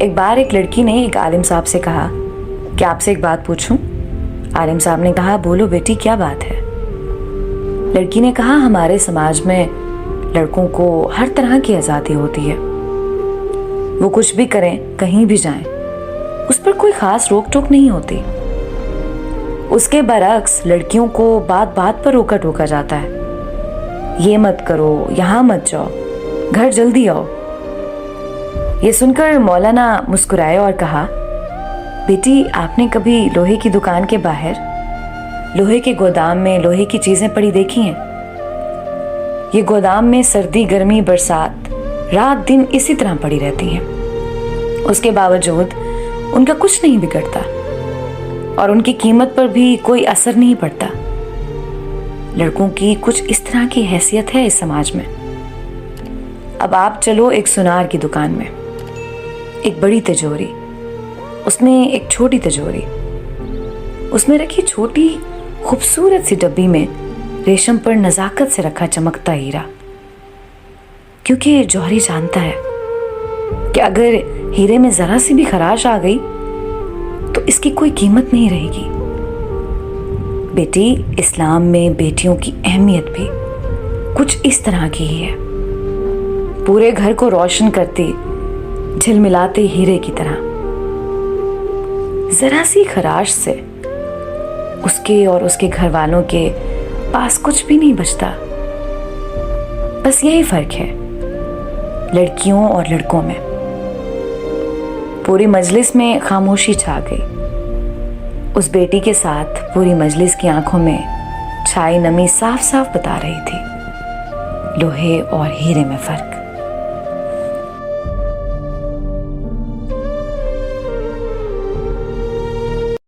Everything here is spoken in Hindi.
एक बार एक लड़की ने एक आलिम साहब से कहा कि आपसे एक बात पूछूं। आलिम साहब ने कहा, बोलो बेटी, क्या बात है। लड़की ने कहा, हमारे समाज में लड़कों को हर तरह की आज़ादी होती है, वो कुछ भी करें, कहीं भी जाएं, उस पर कोई खास रोक टोक नहीं होती। उसके बरक्स लड़कियों को बात बात पर रोका टोका जाता है, ये मत करो, यहाँ मत जाओ, घर जल्दी आओ। ये सुनकर मौलाना मुस्कुराए और कहा, बेटी, आपने कभी लोहे की दुकान के बाहर लोहे के गोदाम में लोहे की चीजें पड़ी देखी हैं? ये गोदाम में सर्दी गर्मी बरसात रात दिन इसी तरह पड़ी रहती हैं। उसके बावजूद उनका कुछ नहीं बिगड़ता और उनकी कीमत पर भी कोई असर नहीं पड़ता। लड़कों की कुछ इस तरह की हैसियत है इस समाज में। अब आप चलो एक सुनार की दुकान में, एक बड़ी तिजोरी, उसमें एक छोटी तिजोरी, उसमें रखी छोटी खूबसूरत सी डब्बी में रेशम पर नजाकत से रखा चमकता हीरा। क्योंकि जौहरी जानता है कि अगर हीरे में जरा सी भी खराश आ गई तो इसकी कोई कीमत नहीं रहेगी। बेटी, इस्लाम में बेटियों की अहमियत भी कुछ इस तरह की ही है, पूरे घर को रोशन करती झिलमिलाते हीरे की तरह। जरा सी खराश से उसके और उसके घर वालों के पास कुछ भी नहीं बचता। बस यही फर्क है लड़कियों और लड़कों में। पूरी मजलिस में खामोशी छा गई। उस बेटी के साथ पूरी मजलिस की आंखों में छाई नमी साफ साफ बता रही थी लोहे और हीरे में फर्क।